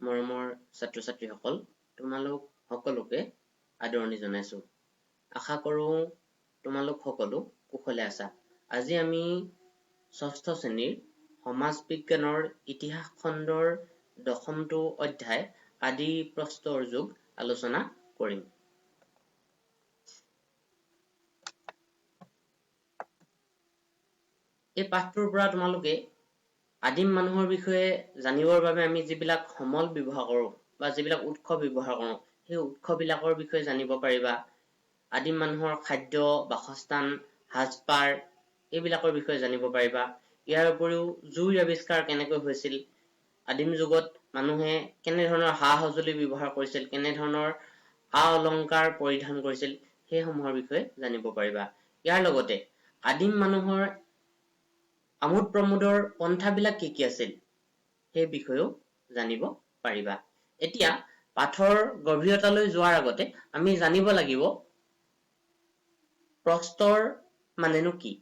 মৰমৰ ছাত্ৰ-ছাত্ৰীসকল, তোমালোক সকলোকে আদৰণি জনাইছো। আশা কৰো তোমালোক সকলো কুশলে আছা। আজি আমি ষষ্ঠ শ্ৰেণীৰ সমাজ বিজ্ঞানৰ ইতিহাস খণ্ডৰ 10টো অধ্যায় আদি প্ৰস্তৰ যুগ আলোচনা কৰিম। এই পাঠটোৰ পৰা তোমালোকে আদিম মানুহৰ বিষয়ে জানিবৰ বাবে আমি যিবিলাক সমল ব্যৱহাৰ কৰোঁ বা যিবিলাক উৎস ব্যৱহাৰ কৰোঁ, সেই উৎসবিলাকৰ বিষয়ে জানিব পাৰিবা। আদিম মানুহৰ খাদ্য, বাসস্থান, সাজপাৰ এইবিলাকৰ বিষয়ে জানিব পাৰিবা। ইয়াৰ উপৰিও জুইৰ আৱিষ্কাৰ কেনেকৈ হৈছিল, আদিম যুগত মানুহে কেনেধৰণৰ সা-সঁজুলি ব্যৱহাৰ কৰিছিল, কেনেধৰণৰ আ-অলংকাৰ পৰিধান কৰিছিল, সেইসমূহৰ বিষয়ে জানিব পাৰিবা। ইয়াৰ লগতে আদিম মানুহৰ আমোদ প্ৰমোদৰ পন্থাবিলাক কি আছিল সেই বিষয়েও জানিব পাৰিবা। এতিয়া পাঠৰ গভীৰতালৈ যোৱাৰ আগতে আমি জানিব লাগিব প্ৰস্তৰ মানেনো কি।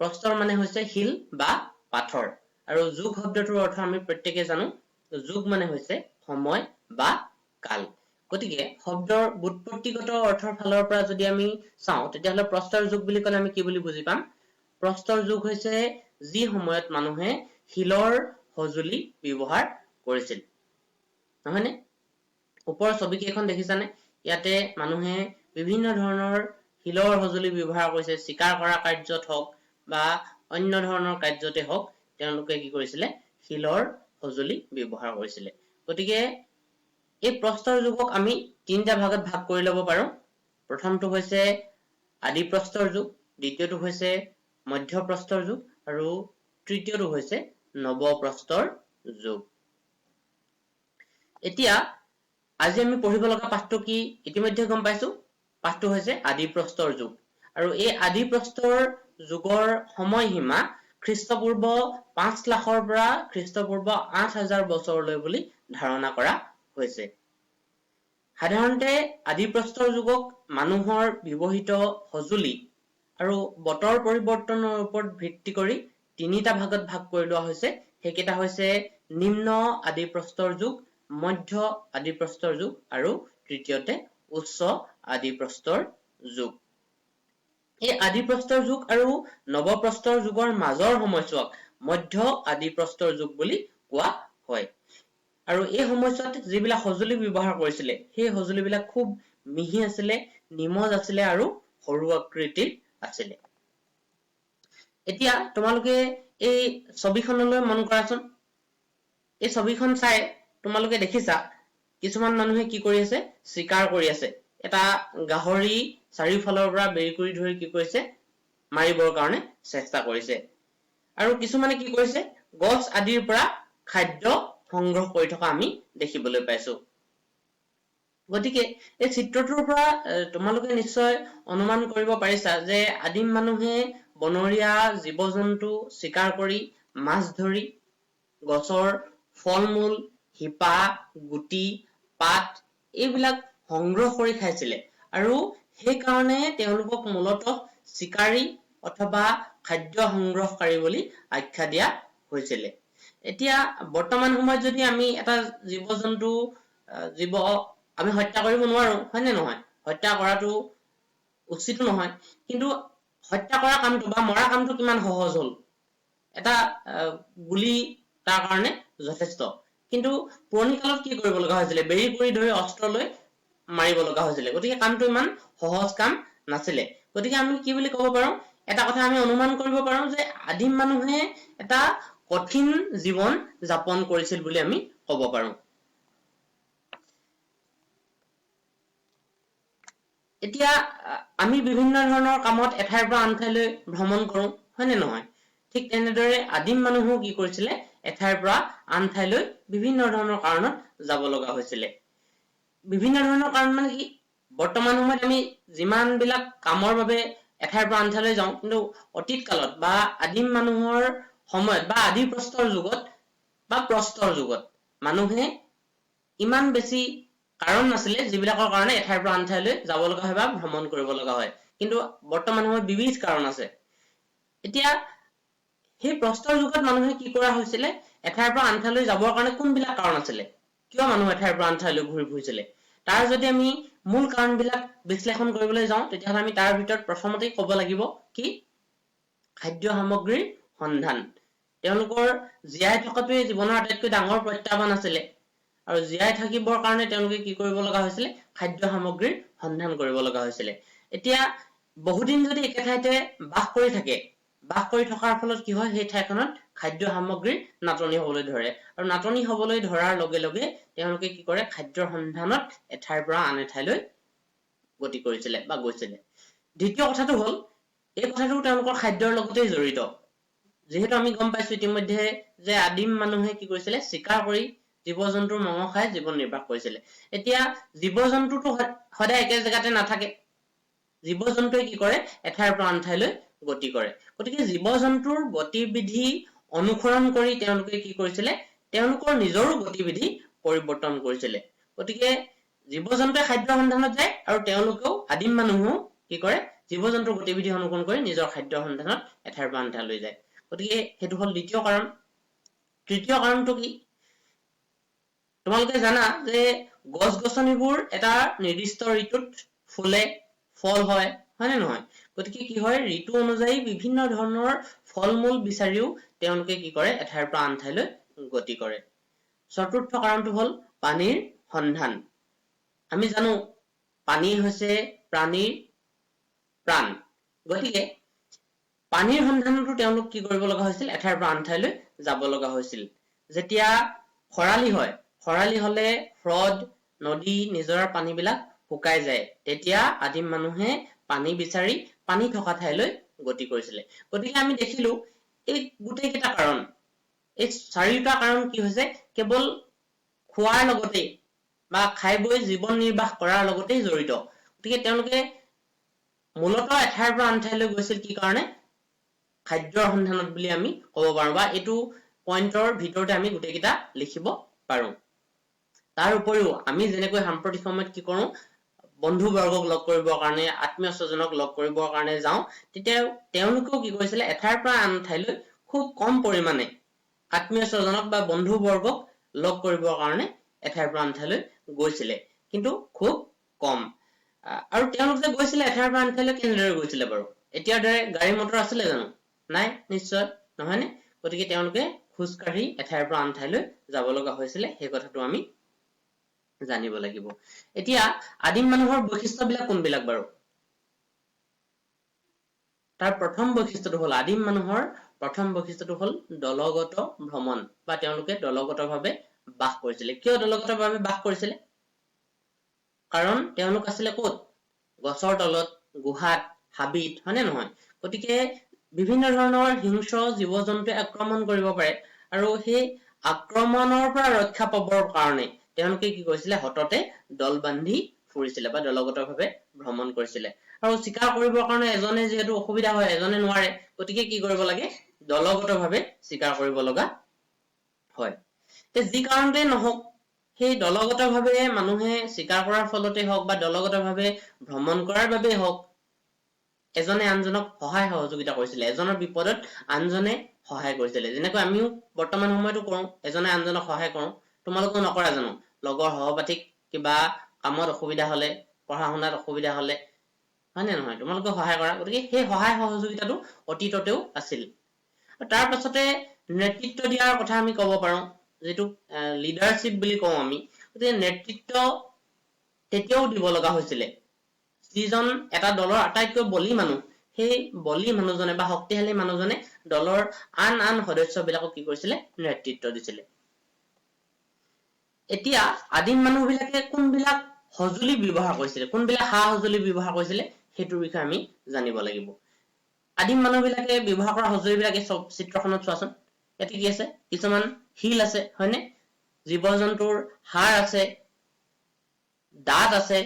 প্ৰস্তৰ মানে হৈছে শিল বা পাথৰ, আৰু যুগ শব্দটোৰ অৰ্থ আমি প্ৰত্যেকে জানো। যুগ মানে হৈছে সময় বা কাল। গতিকে শব্দৰ বুৎপত্তিগত অৰ্থৰ ফালৰ পৰা যদি আমি চাওঁ, তেতিয়াহ'লে প্ৰস্তৰ যুগ বুলি ক'লে আমি কি বুলি বুজি পাম? প্ৰস্তৰ যুগ হৈছে যি সময়ত মানুহে শিলৰ সঁজুলি ব্যৱহাৰ কৰিছিল। নহয়নে? ওপৰৰ ছবিকেইখন দেখিছানে? ইয়াতে মানুহে বিভিন্ন ধৰণৰ শিলৰ সঁজুলি ব্যৱহাৰ কৰিছে। চিকাৰ কৰা কাৰ্যত হওক বা অন্য ধৰণৰ কাৰ্যতে হওক, তেওঁলোকে কি কৰিছিলে? শিলৰ সঁজুলি ব্যৱহাৰ কৰিছিলে। গতিকে এই প্ৰস্তৰ যুগক আমি তিনিটা ভাগত ভাগ কৰি ল'ব পাৰো। প্ৰথমটো হৈছে আদি প্ৰস্তৰ যুগ, দ্বিতীয়টো হৈছে মধ্য প্ৰস্তৰ যুগ, আৰু তৃতীয়টো হৈছে নৱ প্ৰস্তৰ যুগ। এতিয়া আজি আমি পঢ়িব লগা পাঠটো কি ইতিমধ্যে গম পাইছো। পাঠটো হৈছে আদি প্ৰস্তৰ যুগ, আৰু এই আদি প্ৰস্তৰ যুগৰ সময়সীমা খ্ৰীষ্টপূৰ্ব 5 লাখৰ পৰা খ্ৰীষ্টপূৰ্ব 8000 বছৰলৈ বুলি ধাৰণা কৰা হৈছে। সাধাৰণতে আদি প্ৰস্তৰ যুগক মানুহৰ ব্যৱহৃত সঁজুলি আৰু বতৰ পৰিৱৰ্তনৰ ওপৰত ভিত্তি কৰি তিনিটা ভাগত ভাগ কৰি লোৱা হৈছে। সেইকেইটা হৈছে নিম্ন আদি প্ৰস্তৰ যুগ, মধ্য আদি প্ৰস্তৰ যুগ, আৰু তৃতীয়তে উচ্চ আদি প্ৰস্তৰ যুগ। এই আদি প্ৰস্তৰ যুগ আৰু নৱ প্ৰস্তৰ যুগৰ মাজৰ সময়ছোৱাক মধ্য আদি প্ৰস্তৰ যুগ বুলি কোৱা হয়। আৰু এই সময়ছোৱাত যিবিলাক সঁজুলি ব্যৱহাৰ কৰিছিলে, সেই সঁজুলিবিলাক খুব মিহি আছিলে, নিমজ আছিলে, আৰু সৰু আকৃতিৰ আছিলে। এতিয়া তোমালোকে এই ছবিখনলৈ মন কৰাচোন। এই ছবিখন চাই তোমালোকে দেখিছা কিছুমান মানুহে কি কৰি আছে? চিকাৰ কৰি আছে। এটা গাহৰি চাৰিওফালৰ পৰা বেৰি কৰি ধৰি কি কৰিছে? মাৰিবৰ কাৰণে চেষ্টা কৰিছে। আৰু কিছুমানে কি কৰিছে? গছ আদিৰ পৰা খাদ্য সংগ্ৰহ কৰি থকা আমি দেখিবলৈ পাইছো। গতিকে এই চিত্ৰটোৰ পৰা তোমালোকে নিশ্চয় অনুমান কৰিব পাৰিছা যে আদিম মানুহে বনৰীয়া জীৱ-জন্তু চিকাৰ কৰি, মাছ ধৰি, গছৰ ফল-মূল, শিপা, গুটি, পাত এইবিলাক সংগ্ৰহ কৰি খাইছিলে, আৰু সেইকাৰণে তেওঁলোকক মূলতঃ চিকাৰী অথবা খাদ্য সংগ্ৰহকাৰী বুলি আখ্যা দিয়া হৈছিলে। এতিয়া বৰ্তমান সময়ত যদি আমি এটা জীৱ-জন্তু আমি হত্যা কৰিব নোৱাৰো, হয় নে নহয়? হত্যা কৰাটো উচিতো নহয়, কিন্তু হত্যা কৰা কামটো বা মৰা কামটো কিমান সহজ হ'ল। এটা গুলি তাৰ কাৰণে যথেষ্ট। কিন্তু পুৰণি কালত কি কৰিব লগা হৈছিলে? বেৰি কৰি ধৰি অস্ত্ৰ লৈ মাৰিব লগা হৈছিলে। গতিকে কামটো ইমান সহজ কাম নাছিলে। গতিকে আমি কি বুলি ক'ব পাৰো? এটা কথা আমি অনুমান কৰিব পাৰো যে আদিম মানুহে এটা কঠিন জীৱন যাপন কৰিছিল বুলি আমি ক'ব পাৰো। এতিয়া আমি বিভিন্ন ধৰণৰ কামত এঠাইৰ পৰা আন ঠাইলৈ ভ্ৰমণ কৰো, হয় নে নহয়? ঠিক তেনেদৰে আদিম মানুহো কি কৰিছিলে? এঠাইৰ পৰা আন ঠাইলৈ বিভিন্ন ধৰণৰ কাৰণত যাব লগা হৈছিলে। বিভিন্ন ধৰণৰ কাৰণ মানে কি? বৰ্তমান সময়ত আমি যিমান বিলাক কামৰ বাবে এঠাইৰ পৰা আন ঠাইলৈ যাওঁ, কিন্তু অতীত কালত বা আদিম মানুহৰ সময়ত বা আদি প্ৰস্তৰ যুগত বা প্ৰস্তৰ যুগত মানুহে ইমান বেছি কাৰণ নাছিলে যিবিলাকৰ কাৰণে এঠাইৰ পৰা আন ঠাইলৈ যাব লগা হয় বা ভ্ৰমণ কৰিব লগা হয়। কিন্তু বৰ্তমান সময়ত বিবিধ কাৰণ আছে। এতিয়া সেই প্ৰস্তৰ যুগত মানুহে কি কৰা হৈছিলে? এঠাইৰ পৰা আন ঠাইলৈ যাবৰ কাৰণে কোনবিলাক কাৰণ আছিলে? কিয় মানুহ এঠাইৰ পৰা আন ঠাইলৈ ঘূৰি ফুৰিছিলে তাৰ যদি আমি মূল কাৰণবিলাক বিশ্লেষণ কৰিবলৈ যাওঁ তেতিয়াহ'লে আমি তাৰ ভিতৰত প্ৰথমতেই ক'ব লাগিব কি খাদ্য সামগ্ৰীৰ সন্ধান তেওঁলোকৰ জীয়াই থকাটোৱে জীৱনৰ আটাইতকৈ ডাঙৰ প্ৰত্যাহ্বান আছিলে আৰু জীয়াই থাকিবৰ কাৰণে তেওঁলোকে কি কৰিব লগা হৈছিলে খাদ্য সামগ্ৰীৰ সন্ধান কৰিব লগা হৈছিলে এতিয়া বহুদিন যদি একে ঠাইতে বাস কৰি থাকে বাস কৰি থকাৰ ফলত কি হয় সেই ঠাইখনত খাদ্য সামগ্ৰীৰ নাটনি হ'বলৈ ধৰে আৰু নাটনি হ'বলৈ ধৰাৰ লগে লগে তেওঁলোকে কি কৰে খাদ্যৰ সন্ধানত এঠাইৰ পৰা আন এঠাইলৈ গতি কৰিছিলে বা গৈছিলে দ্বিতীয় কথাটো হ'ল এই কথাটো তেওঁলোকৰ খাদ্যৰ লগতেই জড়িত যিহেতু আমি গম পাইছো ইতিমধ্যে যে আদিম মানুহে কি কৰিছিলে চিকাৰ কৰি জীৱ-জন্তুৰ মঙহ খাই জীৱন নিৰ্বাহ কৰিছিলে এতিয়া জীৱ-জন্তুটো সদায় একে জেগাতে নাথাকে জীৱ-জন্তুৱে কি কৰে এঠাইৰ পৰা আন ঠাইলৈ গতি কৰে গতিকে জীৱ-জন্তুৰ গতিবিধি অনুসৰণ কৰি তেওঁলোকে কি কৰিছিলে তেওঁলোকৰ নিজৰো গতিবিধি পৰিৱৰ্তন কৰিছিলে গতিকে জীৱ-জন্তুৱে খাদ্য সন্ধানত যায় আৰু তেওঁলোকেও আদিম মানুহেও কি কৰে জীৱ-জন্তুৰ গতিবিধি অনুসৰণ কৰি নিজৰ খাদ্য সন্ধানত এঠাইৰ পৰা আন ঠাইলৈ যায় গতিকে সেইটো হ'ল দ্বিতীয় কাৰণ তৃতীয় কাৰণটো কি তোমালোকে জানা যে গছ-গছনিবোৰ এটা নিৰ্দিষ্ট ঋতুত ফুলে ফল হয় নে নহয় গতিকে কি হয় ঋতু অনুযায়ী বিভিন্ন ধৰণৰ ফল-মূল বিচাৰিও তেওঁলোকে কি কৰে এঠাইৰ পৰা আন ঠাইলৈ গতি কৰে চতুৰ্থ কাৰণটো হ'ল পানীৰ সন্ধান আমি জানো পানী হৈছে প্ৰাণীৰ প্ৰাণ গতিকে পানীৰ সন্ধানতো তেওঁলোক কি কৰিব লগা হৈছিল এঠাইৰ পৰা আন ঠাইলৈ যাব লগা হৈছিল যেতিয়া খৰালি হলে হ্ৰদ নদী নিজৰাৰ পানীবিলাক শুকাই যায় তেতিয়া আদিম মানুহে পানী বিচাৰি পানী থকা ঠাইলৈ গতি কৰিছিলে গতিকে আমি দেখিলো এই গোটেই কেইটা কাৰণ এই চাৰিটা কাৰণ কি হৈছে কেৱল খোৱাৰ লগতে বা খাই বৈ জীৱন নিৰ্বাহ কৰাৰ লগতেই জড়িত গতিকে তেওঁলোকে মূলতঃ এঠাইৰ পৰা আন ঠাইলৈ গৈছিল কি কাৰণে খাদ্যৰ সন্ধানত বুলি আমি ক'ব পাৰো বা এইটো পইণ্টৰ ভিতৰতে আমি গোটেইকেইটা লিখিব পাৰো তাৰ উপৰিও আমি যেনেকৈ সাম্প্ৰতিক সময়ত কি কৰো বন্ধু বৰ্গক লগ কৰিবৰ কাৰণে আত্মীয় স্বজনক লগ কৰিবৰ কাৰণে যাওঁ তেতিয়া তেওঁলোকেও কি কৰিছিলে এঠাইৰ পৰা আন ঠাইলৈ খুব কম পৰিমাণে আত্মীয় স্বজনক বা বন্ধু বৰ্গক লগ কৰিবৰ কাৰণে এঠাইৰ পৰা আন ঠাইলৈ গৈছিলে কিন্তু খুব কম আৰু তেওঁলোক যে গৈছিলে এঠাইৰ পৰা আন ঠাইলৈ কেনেদৰে গৈছিলে বাৰু এতিয়াৰ দৰে গাড়ী মটৰ আছিলে জানো নাই নিশ্চয় নহয়নে গতিকে তেওঁলোকে খোজকাঢ়ি এঠাইৰ পৰা আন ঠাইলৈ যাব লগা হৈছিলে সেই কথাটো আমি জানিব লাগিব এতিয়া আদিম মানুহৰ বৈশিষ্ট্যবিলাক কোনবিলাক বাৰু তাৰ প্ৰথম বৈশিষ্ট্যটো হ'ল আদিম মানুহৰ প্ৰথম বৈশিষ্ট্যটো হ'ল দলগত ভ্ৰমণ বা তেওঁলোকে দলগতভাৱে বাস কৰিছিলে কিয় দলগতভাৱে বাস কৰিছিলে কাৰণ তেওঁলোক আছিলে ক'ত গছৰ তলত গুহাত হাবিত হয়নে নহয় গতিকে বিভিন্ন ধৰণৰ হিংস্ৰ জীৱ-জন্তুৱে আক্ৰমণ কৰিব পাৰে আৰু সেই আক্ৰমণৰ পৰা ৰক্ষা পাবৰ কাৰণে তেওঁলোকে কি কৰিছিলে হততে দল বান্ধি ফুৰিছিলে বা দলগতভাৱে ভ্ৰমণ কৰিছিলে আৰু চিকাৰ কৰিবৰ কাৰণে এজনে যেহেতু অসুবিধা হয় এজনে নোৱাৰে গতিকে কি কৰিব লাগে দলগতভাৱে চিকাৰ কৰিব লগা হয় যি কাৰণতে নহওক সেই দলগতভাৱে মানুহে চিকাৰ কৰাৰ ফলতে হওক বা দলগতভাৱে ভ্ৰমণ কৰাৰ বাবেই হওক এজনে আনজনক সহায় সহযোগিতা কৰিছিলে এজনৰ বিপদত আনজনে সহায় কৰিছিলে যেনেকৈ আমিও বৰ্তমান সময়তো কৰো এজনে আনজনক সহায় কৰো তোমালোকেও নকৰা জানো লগৰ সহপাঠীক কিবা কামত অসুবিধা হলে পঢ়া শুনাত অসুবিধা হলে হয়নে নহয় তোমালোকে সহায় কৰা গতিকে সেই সহায় সহযোগিতাটো অতীততেও আছিল তাৰ পাছতে নেতৃত্ব দিয়াৰ কথা আমি ক'ব পাৰো যেটো লিডাৰশ্বিপ বুলি কওঁ আমি গতিকে নেতৃত্ব তেতিয়াও দিব লগা হৈছিলে যিজন এটা দলৰ আটাইতকৈ বলী মানুহ সেই বলী মানুহজনে বা শক্তিশালী মানুহজনে দলৰ আন সদস্যবিলাকক কি কৰিছিলে নেতৃত্ব দিছিলে এতিয়া আদিম মানুহবিলাকে কোনবিলাক সঁজুলি ব্যৱহাৰ কৰিছিলে কোনবিলাক সা-সঁজুলি ব্যৱহাৰ কৰিছিলে সেইটোৰ বিষয়ে আমি জানিব লাগিব আদিম মানুহবিলাকে ব্যৱহাৰ কৰা সঁজুলিবিলাক এই চিত্ৰখনত চোৱাচোন ইয়াতে কি আছে কিছুমান শিল আছে হয়নে জীৱ-জন্তুৰ হাড় আছে দাঁত আছে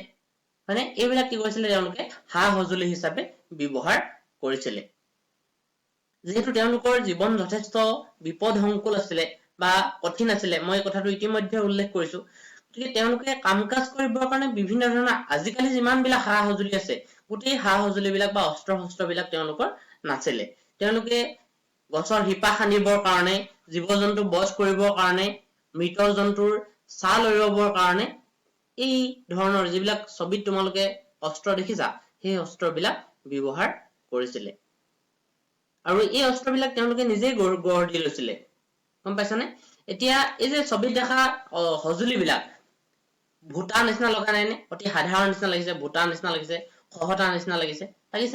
হয়নে এইবিলাক কি কৰিছিলে তেওঁলোকে সা-সঁজুলি হিচাপে ব্যৱহাৰ কৰিছিলে যেহেতু তেওঁলোকৰ জীৱন যথেষ্ট বিপদসংকুল আছিলে বা কঠিন আছিলে মই এই কথাটো ইতিমধ্যে উল্লেখ কৰিছো গতিকে তেওঁলোকে কাম-কাজ কৰিবৰ কাৰণে বিভিন্ন ধৰণৰ আজিকালি যিমানবিলাক সা-সঁজুলি আছে গোটেই সা-সঁজুলিবিলাক বা অস্ত্ৰ-শস্ত্ৰবিলাক তেওঁলোকৰ নাছিলে তেওঁলোকে গছৰ শিপা খান্দিবৰ কাৰণে জীৱ-জন্তু বধ কৰিবৰ কাৰণে মৃত জন্তুৰ ছাল এৰুৱাবৰ কাৰণে এই ধৰণৰ যিবিলাক ছবিত তোমালোকে অস্ত্ৰ দেখিছা সেই অস্ত্ৰবিলাক ব্যৱহাৰ কৰিছিলে আৰু এই অস্ত্ৰবিলাক তেওঁলোকে নিজেই গঢ় দি লৈছিলে গম পাইছানে এতিয়া এই যে ছবিত দেখা সঁজুলিবিলাক ভূটাৰ নিচিনা লগা নাই নে অতি সাধাৰণ নিচিনা লাগিছে ভূটাৰ নিচিনা লাগিছে সহতাৰ নিচিনা লাগিছে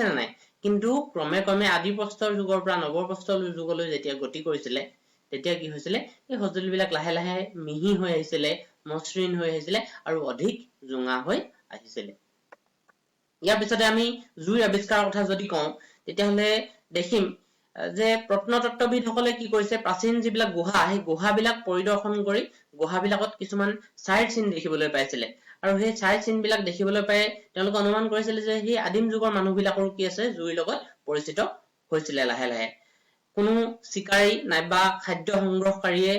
নে নাই কিন্তু ক্ৰমে ক্ৰমে আদি প্ৰস্তৰ যুগৰ পৰা নৱপ্ৰস্তৰ যুগলৈ যেতিয়া গতি কৰিছিলে তেতিয়া কি হৈছিলে এই সঁজুলিবিলাক লাহে লাহে মিহি হৈ আহিছিলে মসৃণ হৈ আহিছিলে আৰু অধিক জোঙা হৈ আহিছিলে ইয়াৰ পিছতে আমি জুইৰ আৱিষ্কাৰৰ কথা যদি কওঁ তেতিয়াহলে দেখিম যে প্ৰত্নতত্ত্ববিদসকলে কি কৰিছে প্ৰাচীন যিবিলাক গুহা সেই গুহাবিলাক পৰিদৰ্শন কৰি গুহাবিলাকত কিছুমান ছাইড চিন দেখিবলৈ পাইছিলে আৰু সেই ছাইড চিনবিলাক দেখিবলৈ পাই তেওঁলোকে অনুমান কৰিছিল যে সেই আদিম যুগৰ মানুহবিলাকৰ কি আছে জুইৰ লগত পৰিচিত হৈছিলে লাহে লাহে কোনো চিকাৰী নাইবা খাদ্য সংগ্ৰহকাৰীয়ে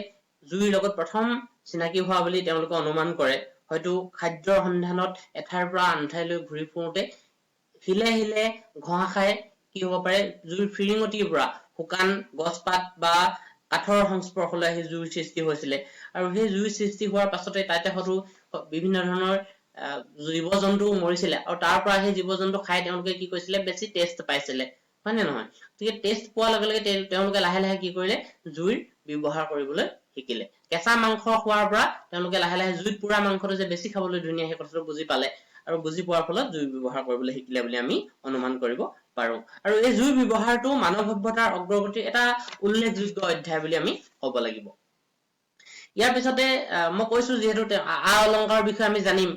জুইৰ লগত প্ৰথম চিনাকি হোৱা বুলি তেওঁলোকে অনুমান কৰে হয়তো খাদ্যৰ সন্ধানত এঠাইৰ পৰা আন ঠাইলৈ ঘূৰি ফুৰোতে হিলে হিলে ঘঁহা খাই কি হ'ব পাৰে জুইৰ ফিৰিঙতিৰ পৰা শুকান গছপাত বা কাঠৰ সংস্পৰ্শলৈ আহি জুইৰ সৃষ্টি হৈছিলে আৰু সেই জুইৰ সৃষ্টি হোৱাৰ পাছতে তাতে হয়তো বিভিন্ন ধৰণৰ জীৱ-জন্তু মৰিছিলে আৰু তাৰ পৰা সেই জীৱ-জন্তু খাই তেওঁলোকে কি কৰিছিলে বেছি টেষ্ট পাইছিলে হয় নে নহয় গতিকে টেষ্ট পোৱাৰ লগে লগে তেওঁলোকে লাহে লাহে কি কৰিলে জুইৰ ব্যৱহাৰ কৰিবলৈ শিকিলে কেঁচা মাংস খোৱাৰ পৰা তেওঁলোকে লাহে লাহে জুইত পোৰা মাংসটো যে বেছি খাবলৈ ধুনীয়া সেই কথাটো বুজি পালে আৰু বুজি পোৱাৰ ফলত জুই ব্যৱহাৰ কৰিবলৈ শিকিলে বুলি আমি অনুমান কৰিব পাৰো আৰু এই জুই ব্যৱহাৰটো মানৱ সভ্যতাৰ অগ্ৰগতিৰ এটা উল্লেখযোগ্য অধ্যায় বুলি আমি ক'ব লাগিব ইয়াৰ পিছতে মই কৈছো যিহেতু আ অলংকাৰৰ বিষয়ে আমি জানিম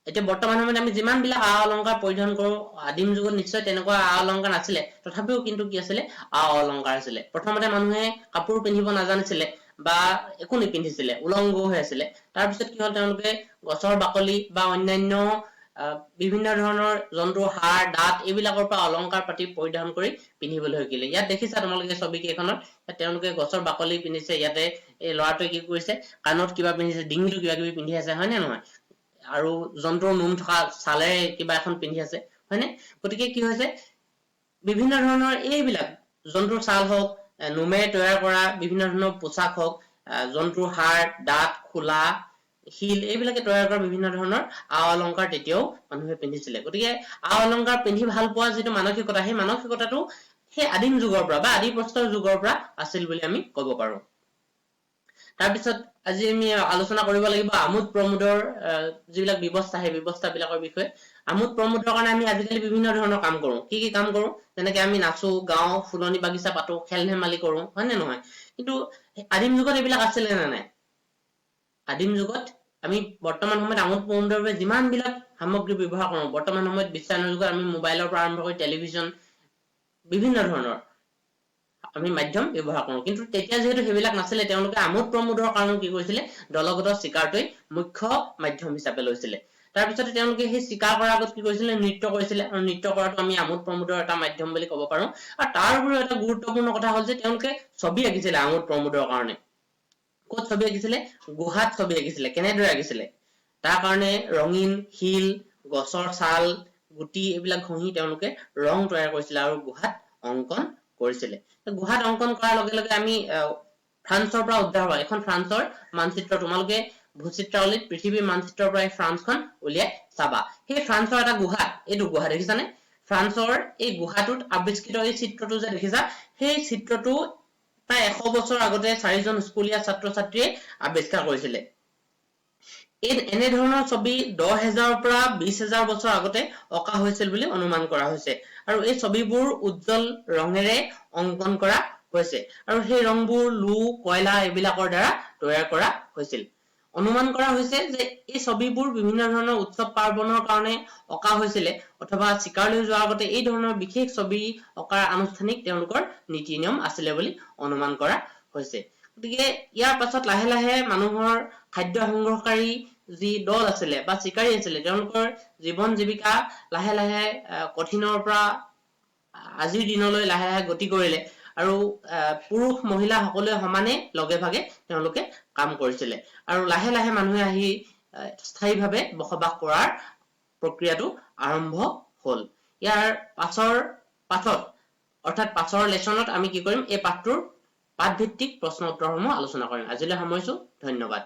এতিয়া বৰ্তমান সময়ত আমি যিমান বিলাক আ অলংকাৰ পৰিধান কৰো আদিম যুগত নিশ্চয় তেনেকুৱা আ অলংকাৰ নাছিলে তথাপিও কিন্তু কি আছিলে আ অলংকাৰ আছিলে প্ৰথমতে মানুহে কাপোৰ পিন্ধিব নাজানিছিলে বা একো নিপিন্ধিছিলে উলংগ হৈ আছিলে তাৰ পিছত কি হ'ল তেওঁলোকে গছৰ বাকলি বা অন্যান্য বিভিন্ন ধৰণৰ জন্তুৰ হাড় দাঁত এইবিলাকৰ পৰা অলংকাৰ পাতি পৰিধান কৰি পিন্ধিবলৈ শিকিলে ইয়াত দেখিছা তোমালোকে ছবি কেইখনত তেওঁলোকে গছৰ বাকলি পিন্ধিছে ইয়াতে এই ল'ৰাটোৱে কি কৰিছে কাণত কিবা পিন্ধিছে ডিঙিটো কিবা কিবি পিন্ধি আছে হয় নে নহয় আৰু জন্তুৰ নোম থকা ছালেৰে কিবা এখন পিন্ধি আছে হয়নে গতিকে কি হৈছে বিভিন্ন ধৰণৰ এইবিলাক জন্তুৰ ছাল হওক নোমেৰে তৈয়াৰ কৰা বিভিন্ন ধৰণৰ পোছাক হওক জন্তুৰ হাড় দাঁত খোলা শিল এইবিলাকে তৈয়াৰ কৰা বিভিন্ন ধৰণৰ আ অলংকাৰ তেতিয়াও মানুহে পিন্ধিছিলে গতিকে আ অলংকাৰ পিন্ধি ভাল পোৱা যিটো মানসিকতা সেই মানসিকতাটো সেই আদিম যুগৰ পৰা বা আদি প্ৰস্তৰ যুগৰ পৰা আছিল বুলি আমি ক'ব পাৰো তাৰপিছত আজি আমি আলোচনা কৰিব লাগিব আমোদ প্ৰমোদৰ যিবিলাক ব্যৱস্থা সেই ব্যৱস্থাবিলাকৰ বিষয়ে আমোদ প্ৰমোদৰ কাৰণে আমি আজিকালি বিভিন্ন ধৰণৰ কাম কৰো কি কাম কৰো যেনেকৈ আমি নাচো গাওঁ ফুলনি বাগিচা পাতো খেল ধেমালি কৰো হয় নে নহয় কিন্তু আদিম যুগত এইবিলাক আছিল নে নাই আদিম যুগত আমি বৰ্তমান সময়ত আমোদ প্ৰমোদৰ বাবে যিমান বিলাক সামগ্ৰী ব্যৱহাৰ কৰো বৰ্তমান সময়ত বিশ্বায়নৰ যুগত আমি মোবাইলৰ পৰা আৰম্ভ কৰি টেলিভিছন বিভিন্ন ধৰণৰ আমি মাধ্যম ব্যৱহাৰ কৰো কিন্তু তেতিয়া যেহেতু সেইবিলাক নাছিলে তেওঁলোকে আমোদ প্ৰমোদৰ কাৰণে কি কৰিছিলে দলগত চিকাৰটোই মুখ্য মাধ্যম হিচাপে লৈছিলে তাৰপিছতে তেওঁলোকে সেই চিকাৰ কৰাৰ আগত কি কৰিছিলে নৃত্য কৰিছিলে আৰু নৃত্য কৰাটো আমি আমোদ প্ৰমোদৰ এটা মাধ্যম বুলি ক'ব পাৰো আৰু তাৰ উপৰিও এটা গুৰুত্বপূৰ্ণ কথা হ'ল যে তেওঁলোকে ছবি আঁকিছিলে আমোদ প্ৰমোদৰ কাৰণে ক'ত ছবি আঁকিছিলে গুহাত ছবি আঁকিছিলে কেনেদৰে আঁকিছিলে তাৰ কাৰণে ৰঙীন শিল গছৰ ছাল গুটি এইবিলাক ঘঁহি তেওঁলোকে ৰং তৈয়াৰ কৰিছিলে আৰু গুহাত অংকন কৰিছিলে গুহাত অংকন কৰাৰ লগে লগে আমি ফ্ৰান্সৰ পৰা উদ্ধাৰ হোৱা এখন ফ্ৰান্সৰ মানচিত্ৰ তোমালোকে ভূচিত্ৰাৱলীত পৃথিৱীৰ মানচিত্ৰৰ পৰা ফ্ৰান্সখন উলিয়াই চাবা সেই ফ্ৰান্সৰ এটা গুহা এইটো গুহা দেখিছানে ফ্ৰান্সৰ এই গুহাটোত আৱিষ্কৃত এই চিত্ৰটো যে দেখিছা সেই চিত্ৰটো প্ৰায় 100 বছৰ আগতে 4জন স্কুলীয়া ছাত্ৰ ছাত্ৰীয়ে আৱিষ্কাৰ কৰিছিলে এনে ধৰণৰ ছবি 10,000 পৰা 20,000 বছৰ আগতে অঁকা হৈছিল বুলি অনুমান কৰা হৈছে আৰু এই ছবিবোৰ উজ্জ্বল ৰঙেৰে অংকন কৰা হৈছে আৰু সেই ৰংবোৰ লু কয়লা এইবিলাকৰ দ্বাৰা তৈয়াৰ কৰা হৈছিল অনুমান কৰা হৈছে যে এই ছবিবোৰ বিভিন্ন ধৰণৰ উৎসৱ পাৰ্বণৰ কাৰণে অঁকা হৈছিল অথবা চিকাৰলৈ যোৱাৰ আগতে এই ধৰণৰ বিশেষ ছবি অঁকাৰ আনুষ্ঠানিক তেওঁলোকৰ নীতি নিয়ম আছিল বুলি অনুমান কৰা হৈছে গতিকে ইয়াৰ পাছত লাহে লাহে মানুহৰ খাদ্য সংগ্ৰহকাৰী যি দল আছিল বা চিকাৰী আছিল তেওঁলোকৰ জীৱন জীৱিকা লাহে লাহে কঠিনৰ পৰা আজিৰ দিনলৈ লাহে লাহে গতি কৰিলে আৰু পুৰুষ মহিলা সকলোৱে সমানে লগে ভাগে তেওঁলোকে কাম কৰিছিলে আৰু লাহে লাহে মানুহে আহি স্থায়ীভাৱে বসবাস কৰাৰ প্ৰক্ৰিয়াটো আৰম্ভ হ'ল ইয়াৰ পাছত অৰ্থাৎ পাছৰ লেচনত আমি কি কৰিম এই পাঠটোৰ পাঠভিত্তিক প্ৰশ্ন উত্তৰসমূহ আলোচনা কৰিম আজিলৈ সামৰিছো ধন্যবাদ